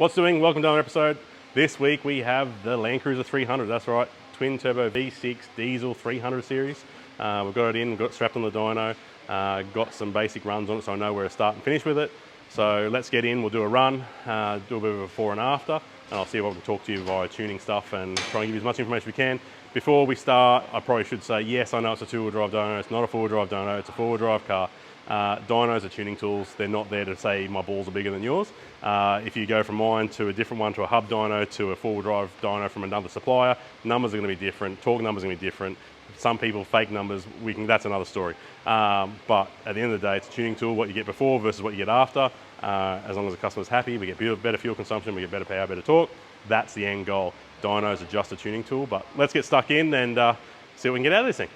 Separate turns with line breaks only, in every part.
What's doing? Welcome to another episode. This week we have the Landcruiser 300. That's right, twin turbo V6 diesel 300 series. We've got it in, we've got it strapped on the dyno, got some basic runs on it so I know where to start and finish with it. So let's get in, we'll do a run, do a bit of a before and after, and I'll see if I can talk to you via tuning stuff and try and give you as much information as we can. Before we start, I probably should say, yes, I know it's a two-wheel drive dyno, it's not a four-wheel drive dyno, it's a four-wheel drive car. Dynos are tuning tools, they're not there to say my balls are bigger than yours. If you go from mine to a different one, to a hub dyno, to a four-wheel drive dyno from another supplier, numbers are going to be different, torque numbers are going to be different. Some people fake numbers, that's another story. But at the end of the day, it's a tuning tool, what you get before versus what you get after. As long as the customer's happy, we get better fuel consumption, we get better power, better torque. That's the end goal. Dynos are just a tuning tool, but let's get stuck in and see what we can get out of this thing.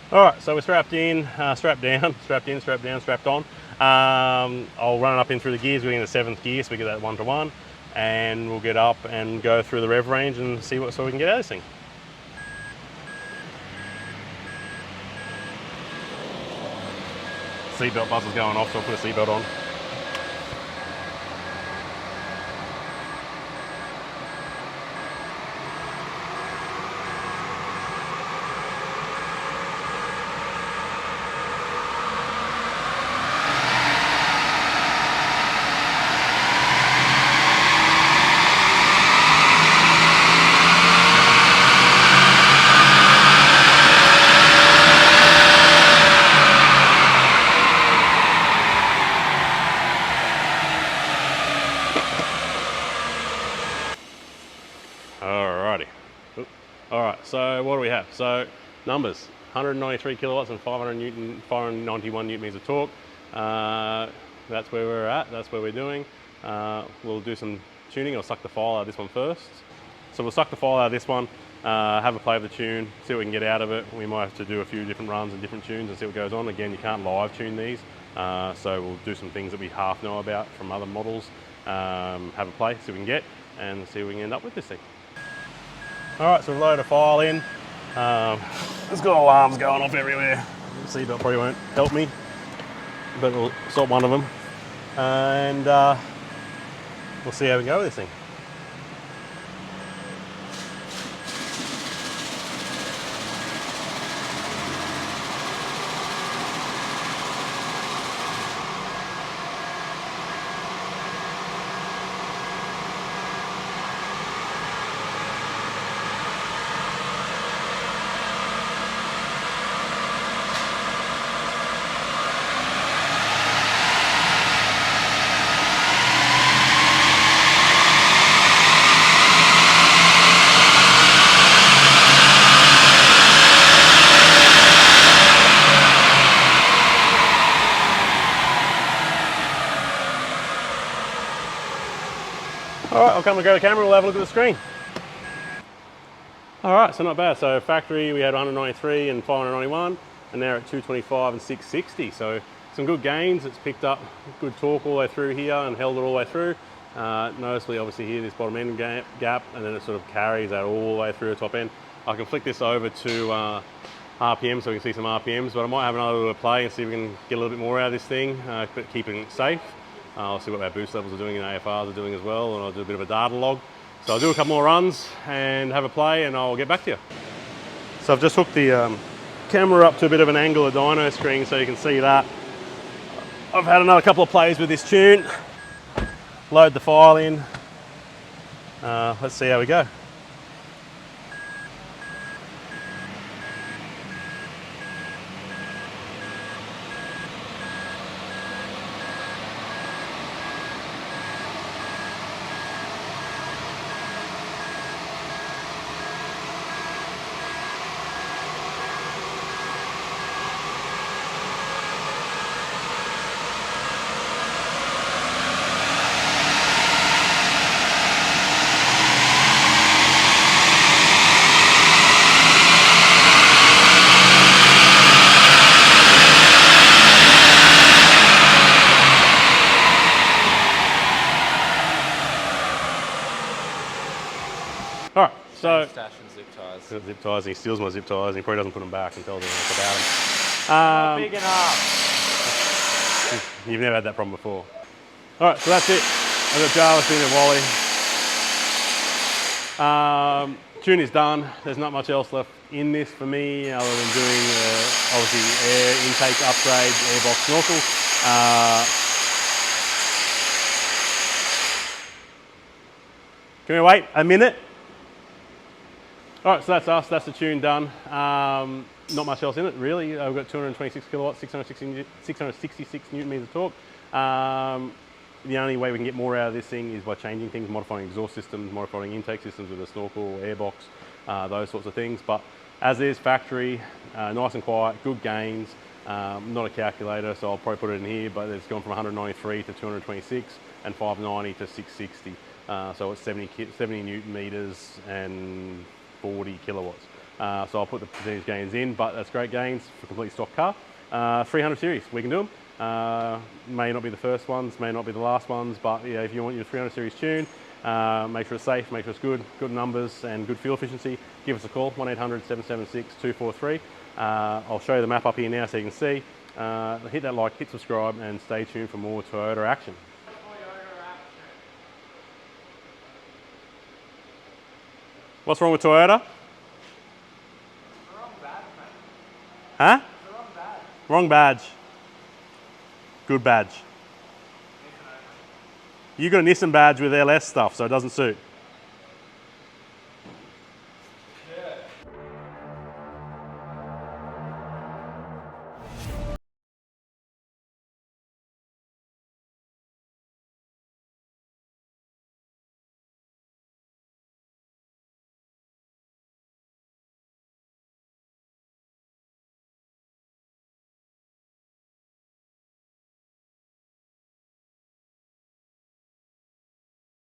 All right, so we're strapped in, strapped down, strapped on. I'll run it up in through the gears. We're in the 7th gear, so we get that 1-to-1, and we'll get up and go through the rev range and see what we can get out of this thing. Seatbelt buzzer's going off, so I'll put a seatbelt on. Alright, so what do we have? So numbers, 193 kilowatts and 591 newton meters of torque. That's where we're at, that's where we're doing. We'll do some tuning. I'll suck the file out of this one first. So we'll suck the file out of this one, have a play of the tune, see what we can get out of it. We might have to do a few different runs and different tunes and see what goes on. Again, you can't live tune these, so we'll do some things that we half know about from other models, have a play, see what we can get, and see what we can end up with this thing. Alright, so we've loaded a file in. It's got alarms going off everywhere. The seatbelt probably won't help me, but we'll sort one of them. And we'll see how we go with this thing. Alright, I'll come and go to the camera, we'll have a look at the screen. Alright, so not bad. So factory we had 193 and 591, and now at 225 and 660. So some good gains. It's picked up good torque all the way through here and held it all the way through. Noticeably, obviously here, this bottom end gap, and then it sort of carries that all the way through the top end. I can flick this over to RPM so we can see some RPMs, but I might have another little play and see if we can get a little bit more out of this thing, but keeping it safe. I'll see what our boost levels are doing and AFRs are doing as well, and I'll do a bit of a data log. So I'll do a couple more runs and have a play, and I'll get back to you. So I've just hooked the camera up to a bit of an angle of dyno screen so you can see that. I've had another couple of plays with this tune. Load the file in. Let's see how we go. So,
stash and zip ties.
got zip ties, and he steals my zip ties, and he probably doesn't put them back and tells everyone about them.
Not big enough.
You've never had that problem before. All right, so that's it. I've got Jarvis, Dean, and Wally. Tune is done. There's not much else left in this for me other than doing obviously air intake upgrade, airbox snorkel. Can we wait a minute? All right, so that's us. That's the tune done. Not much else in it really. I've got 226 kilowatts, 666 newton meters of torque. The only way we can get more out of this thing is by changing things, modifying exhaust systems, modifying intake systems with a snorkel, airbox, those sorts of things. But as is, factory, nice and quiet, good gains. Not a calculator, so I'll probably put it in here, but it's gone from 193 to 226 and 590 to 660. So it's 70 newton meters and 40 kilowatts. So I'll put the percentage gains in, but that's great gains for a complete stock car. 300 series, we can do them. May not be the first ones, may not be the last ones, but yeah, if you want your 300 series tune, make sure it's safe, make sure it's good numbers and good fuel efficiency, give us a call, 1-800-776-243. I'll show you the map up here now so you can see. Hit that like, hit subscribe, and stay tuned for more Toyota action. What's wrong with Toyota?
Wrong badge, mate.
Huh?
The wrong badge.
Wrong badge. Good badge. You got a Nissan badge with LS stuff, so it doesn't suit.